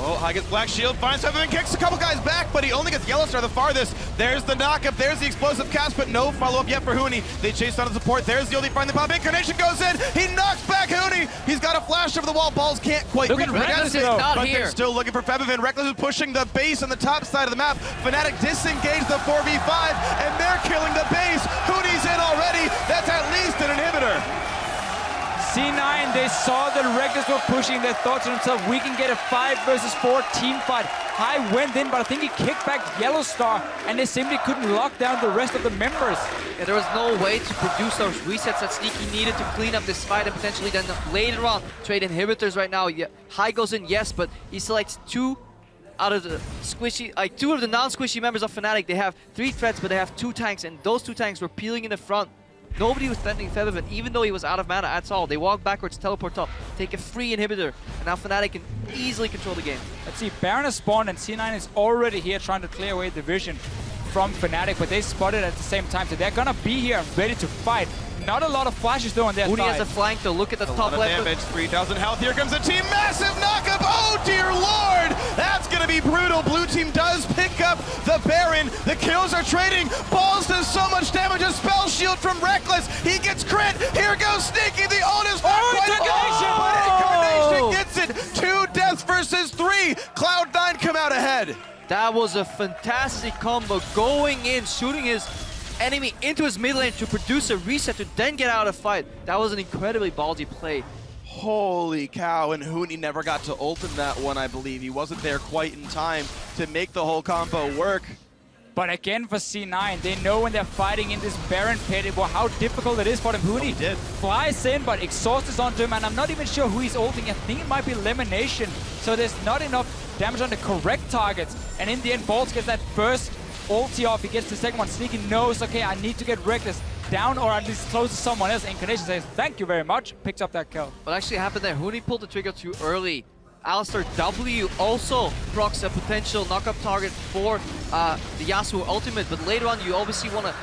Oh, High gets Black Shield, finds Febiven, kicks a couple guys back, but he only gets Yellowstar the farthest. There's the knockup, there's the explosive cast, but no follow-up yet for Huni. They chase down the support, there's the only find the pop. Incarnation goes in, he knocks back Huni. He's got a flash over the wall, Balls can't quite reach Reckless is it, not but here. they're still looking for Febiven. Reckless is pushing the base on the top side of the map. Fnatic disengage the 4v5, and they're killing the base. Huni's in already, that's at least an inhibitor. C9, they saw that Reckless were pushing, they thought to themselves, we can get a 5 versus 4 team fight. High went in, but I think he kicked back Yellowstar, and they simply couldn't lock down the rest of the members. Yeah, there was no way to produce those resets that Sneaky needed to clean up this fight and potentially then later on trade inhibitors right now. Yeah, High goes in, yes, but he selects 2 out of the squishy, like 2 of the non-squishy members of Fnatic. They have 3 threats, but they have 2 tanks, and those 2 tanks were peeling in the front. Nobody was defending Febiven, even though he was out of mana at all. They walk backwards, teleport up, take a free inhibitor, and now Fnatic can easily control the game. Let's see, Baron has spawned, and C9 is already here trying to clear away the vision from Fnatic, but they spotted at the same time, so they're gonna be here ready to fight. Not a lot of flashes though on their Huni side. has a flank though, look at the top left. Damage, 3,000 health, here comes the team, massive knockup, oh dear lord! That's gonna be brutal, blue team does pick up the Baron, the kills are trading, Balls does so much damage, a spell shield from Reckless, he gets crit, here goes Sneaky, the ult is not quite Incarnation gets it, 2 deaths versus 3, Cloud9 come out ahead. That was a fantastic combo, going in, shooting his enemy into his mid lane to produce a reset to then get out of fight. That was an incredibly ballsy play. Holy cow, and Huni never got to ult in that one, I believe. He wasn't there quite in time to make the whole combo work. But again, for C9, they know when they're fighting in this Baron pit how difficult it is for them. Huni flies in, but exhaust is onto him, and I'm not even sure who he's ulting. I think it might be Elimination. So there's not enough damage on the correct targets. And in the end, Balls gets that first ulti off. He gets the second one. Sneaky knows, okay, I need to get Reckless down or at least close to someone else. Incarnation says, thank you very much. Picks up that kill. What actually happened there, Huni pulled the trigger too early. Alistar W also procs a potential knockup target for the Yasuo ultimate, but later on you obviously want to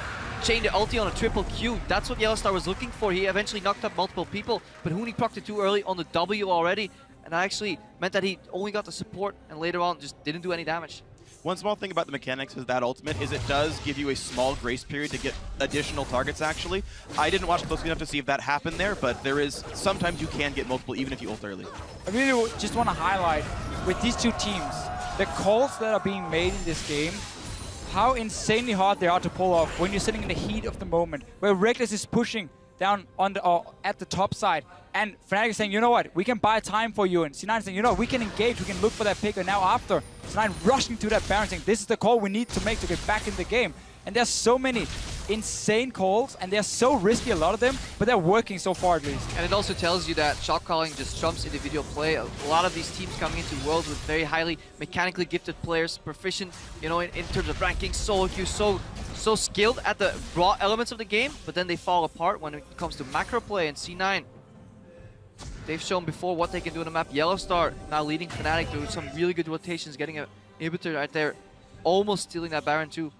chain the ulti on a triple Q. That's what Yellowstar was looking for. He eventually knocked up multiple people, but Huni procced it too early on the W already, and that actually meant that he only got the support and later on just didn't do any damage. One small thing about the mechanics of that ultimate is it does give you a small grace period to get additional targets, actually. I didn't watch closely enough to see if that happened there, but there is, sometimes you can get multiple even if you ult early. I really just want to highlight, with these two teams, the calls that are being made in this game, how insanely hard they are to pull off when you're sitting in the heat of the moment, where Reckless is pushing down on the, at the top side, and Fnatic is saying, you know what, we can buy time for you, and C9 is saying, you know, we can engage, we can look for that pick, and now after, C9 rushing to that Baron saying, this is the call we need to make to get back in the game. And there's so many insane calls, and they're so risky, a lot of them, but they're working so far at least. And it also tells you that shot calling just trumps individual play. A lot of these teams coming into Worlds with very highly mechanically gifted players, proficient, you know, in terms of ranking, solo queue, so skilled at the raw elements of the game, but then they fall apart when it comes to macro play. And C9, they've shown before what they can do on the map. Yellowstar now leading Fnatic through some really good rotations, getting an inhibitor right there, almost stealing that Baron too.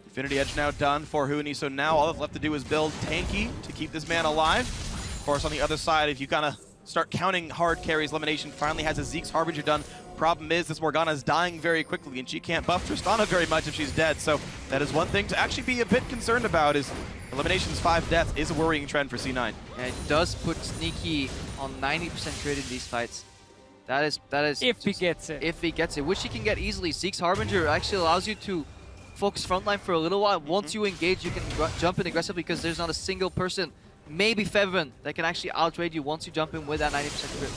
Infinity Edge now done for Huni, so now all that's left to do is build tanky to keep this man alive. Of course, on the other side, if you kind of start counting hard carries, Elimination finally has a Zeke's Harbinger done. Problem is, this Morgana is dying very quickly, and she can't buff Tristana very much if she's dead, so that is one thing to actually be a bit concerned about, is Elimination's 5 deaths is a worrying trend for C9. And it does put Sneaky on 90% crit in these fights. That is if he gets it. If he gets it, which he can get easily. Zeke's Harbinger actually allows you to focus frontline for a little while. Once you engage, you can jump in aggressively because there's not a single person, maybe Feven, that can actually outrate you once you jump in with that 90% crit.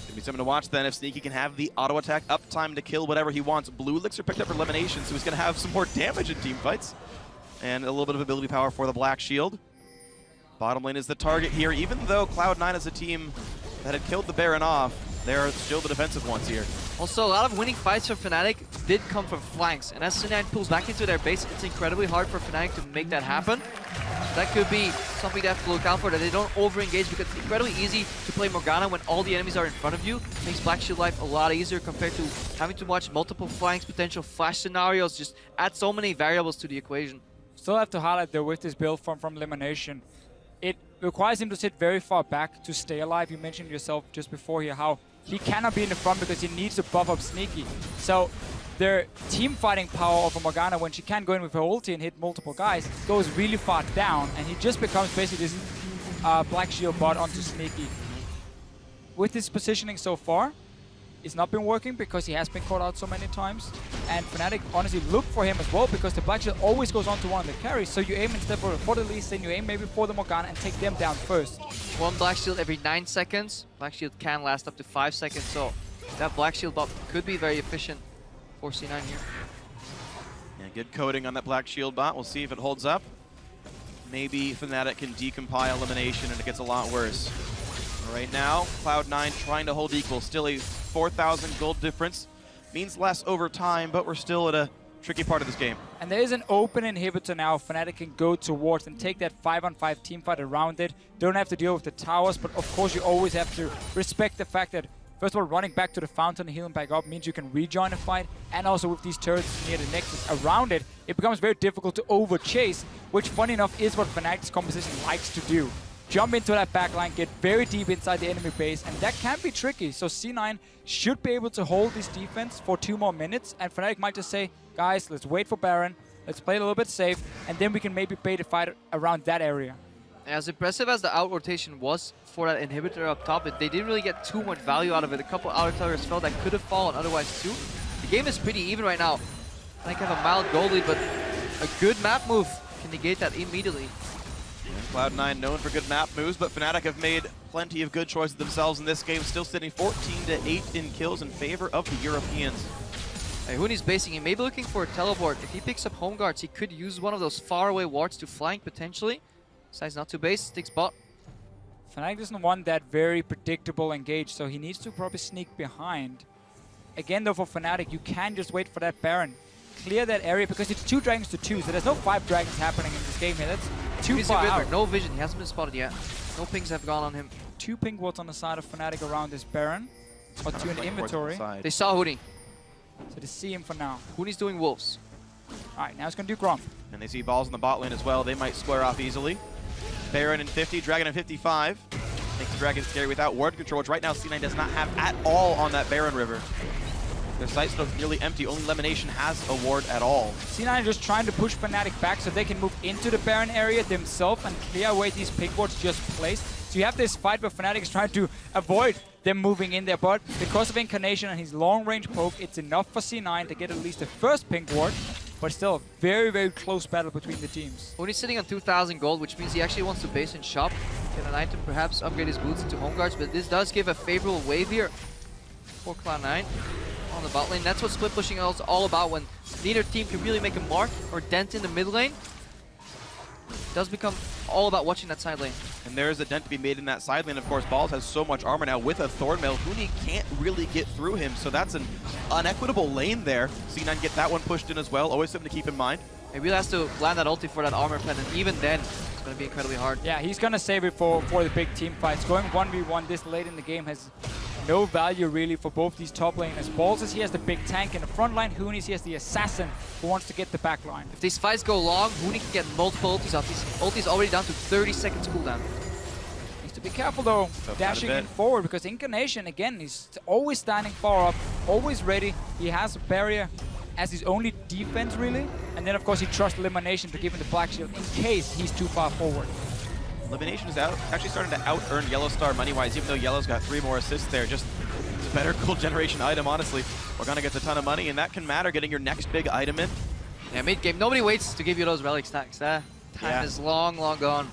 Gonna be something to watch then if Sneaky can have the auto attack uptime to kill whatever he wants. Blue Elixir picked up for Elimination, so he's gonna have some more damage in team fights. And a little bit of ability power for the Black Shield. Bottom lane is the target here. Even though Cloud9 is a team that had killed the Baron off, they're still the defensive ones here. Also, a lot of winning fights for Fnatic did come from flanks, and as C9 pulls back into their base, it's incredibly hard for Fnatic to make that happen. That could be something they have to look out for, that they don't over-engage, because it's incredibly easy to play Morgana when all the enemies are in front of you. It makes Black Shield life a lot easier compared to having to watch multiple flanks, potential flash scenarios, just add so many variables to the equation. Still have to highlight though, with this build from Elimination, it requires him to sit very far back to stay alive. You mentioned yourself just before here how he cannot be in the front because he needs to buff up Sneaky. So their team fighting power of a Morgana, when she can go in with her ulti and hit multiple guys, goes really far down, and he just becomes basically this Black Shield bot onto Sneaky. With his positioning so far, it's not been working because he has been caught out so many times. And Fnatic honestly look for him as well because the Black Shield always goes on to one of the carries. So you aim instead for the Lee Sin, you aim maybe for the Morgana and take them down first. One Black Shield every 9 seconds. Black Shield can last up to 5 seconds, so that Black Shield bot could be very efficient for C9 here. Yeah, good coding on that Black Shield bot. We'll see if it holds up. Maybe Fnatic can decompile Elimination and it gets a lot worse. Right now, Cloud9 trying to hold equal. Still a 4,000 gold difference. Means less over time, but we're still at a tricky part of this game. And there is an open inhibitor now Fnatic can go towards and take that 5-on-5 teamfight around it. Don't have to deal with the towers, but of course you always have to respect the fact that, first of all, running back to the fountain and healing back up means you can rejoin a fight. And also with these turrets near the Nexus around it, it becomes very difficult to over-chase, which, funny enough, is what Fnatic's composition likes to do. Jump into that backline, get very deep inside the enemy base, and that can be tricky. So C9 should be able to hold this defense for 2 more minutes, and Fnatic might just say, guys, let's wait for Baron, let's play a little bit safe, and then we can maybe bait a fight around that area. As impressive as the out rotation was for that inhibitor up top, they didn't really get too much value out of it. A couple outer towers fell that could have fallen otherwise too. The game is pretty even right now. I have a mild goal lead, but a good map move can negate that immediately. And Cloud9 known for good map moves, but Fnatic have made plenty of good choices themselves in this game, still sitting 14-8 in kills in favor of the Europeans. Hey, Huni's basing him, maybe looking for a teleport. If he picks up home guards, he could use one of those faraway wards to flank potentially. Decides not to base, sticks bot. Fnatic doesn't want that very predictable engage, so he needs to probably sneak behind. Again though, for Fnatic, you can just wait for that Baron. Clear that area because it's 2 dragons to 2, so there's no 5 dragons happening in this game here. That's too far out. No vision, he hasn't been spotted yet. No pings have gone on him. 2 pink wards on the side of Fnatic around this Baron. Or 2 in the inventory. They saw Huni. So they see him for now. Huni's doing wolves. Alright, now he's gonna do Gromp. And they see balls in the bot lane as well. They might square off easily. Baron in 50, Dragon in 55. Makes the Dragon scary without ward control, which right now C9 does not have at all on that Baron river. Their site stoke's nearly empty. Only Lemonation has a ward at all. C9 just trying to push Fnatic back so they can move into the Baron area themselves and clear away these pink wards just placed. So you have this fight where Fnatic is trying to avoid them moving in there, but because of Incarnation and his long-range poke, it's enough for C9 to get at least the first pink ward, but still a very, very close battle between the teams. Huni's sitting on 2,000 gold, which means he actually wants to base and shop. Get an item, perhaps upgrade his boots into home guards, but this does give a favorable wave here for Cloud9 on the bot lane. That's what split pushing is all about. When neither team can really make a mark or dent in the mid lane, it does become all about watching that side lane. And there is a dent to be made in that side lane. Of course, Balls has so much armor now with a Thornmail. Huni can't really get through him, so that's an unequitable lane there. C9 get that one pushed in as well. Always something to keep in mind. He really has to land that ulti for that armor plan, and even then, it's going to be incredibly hard. Yeah, he's going to save it for the big team fights. Going 1v1 this late in the game has no value really for both these top laners. Balls is he has the big tank in the front line. Huni's he has the assassin who wants to get the back line. If these fights go long, Huni can get multiple ultis off. His ulti is already down to 30 seconds cooldown. Needs to be careful though, dashing in forward, because Incarnation, again, he's always standing far up, always ready. He has a barrier as his only defense really. And then of course he trusts Elimination to give him the black shield in case he's too far forward. Elimination is actually starting to out-earn Yellowstar money-wise, even though Yellow's got 3 more assists there. Just a better gold generation item, honestly. Organa gets a ton of money, and that can matter, getting your next big item in. Yeah, mid-game, nobody waits to give you those relic stacks. That time is long, long gone.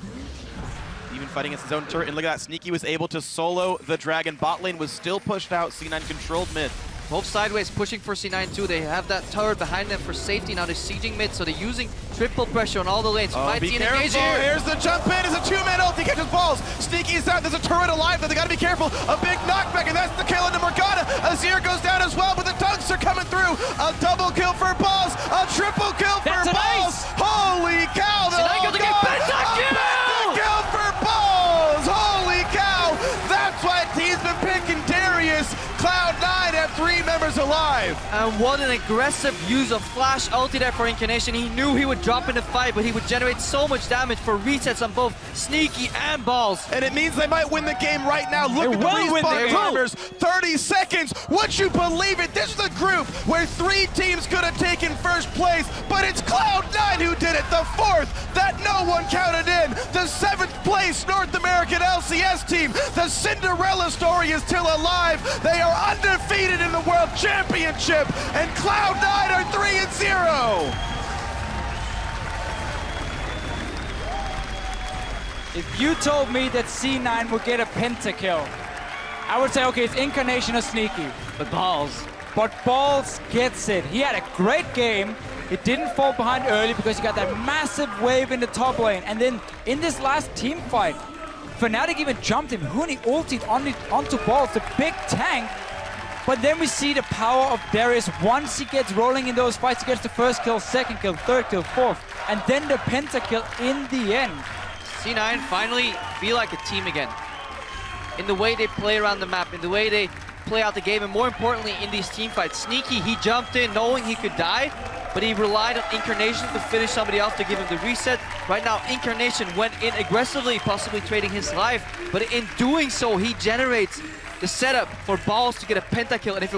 Even fighting against his own turret, and look at that, Sneaky was able to solo the Dragon. Bot lane was still pushed out, C9 controlled mid. Both sideways pushing for C9 too. They have that turret behind them for safety. Now they're sieging mid, so they're using triple pressure on all the lanes. Oh, be careful! Here's the jump in. It's a 2-man ult. He catches balls. Sneaky is out. There's a turret alive, though. They gotta be careful. A big knockback, and that's the kill into Morgana. Azir goes down as well, but the dunks are coming through. A double kill for Balls. A triple kill for Balls. Holy cow! C9 goes to get Pentakill for Balls. Holy cow! That's why he's been picking Darius. Cloud9 have 3 members alive. And what an aggressive use of flash ulti there for Incarnation. He knew he would drop in the fight, but he would generate so much damage for resets on both Sneaky and Balls. And it means they might win the game right now. Look at the respawn timers. 30 seconds. Would you believe it? This is the group where 3 teams could have taken first place, but it's Cloud9 who did it. The 4th that no one counted in. The 7th place North American LCS team. The Cinderella story is still alive. They are undefeated in the World Championship, and Cloud9 are 3-0. If you told me that C9 would get a pentakill, I would say, okay, it's Incarnation or Sneaky. But Balls. But Balls gets it. He had a great game. He didn't fall behind early because he got that massive wave in the top lane. And then in this last team fight, Fnatic even jumped him. Huni ulted onto Balls, the big tank. But then we see the power of Darius. Once he gets rolling in those fights, he gets the first kill, second kill, third kill, fourth. And then the pentakill in the end. C9 finally feel like a team again. In the way they play around the map, in the way they play out the game, and more importantly, in these team fights. Sneaky, he jumped in knowing he could die, but he relied on Incarnation to finish somebody off to give him the reset. Right now, Incarnation went in aggressively, possibly trading his life, but in doing so, he generates the setup for Balls to get a pentakill. And if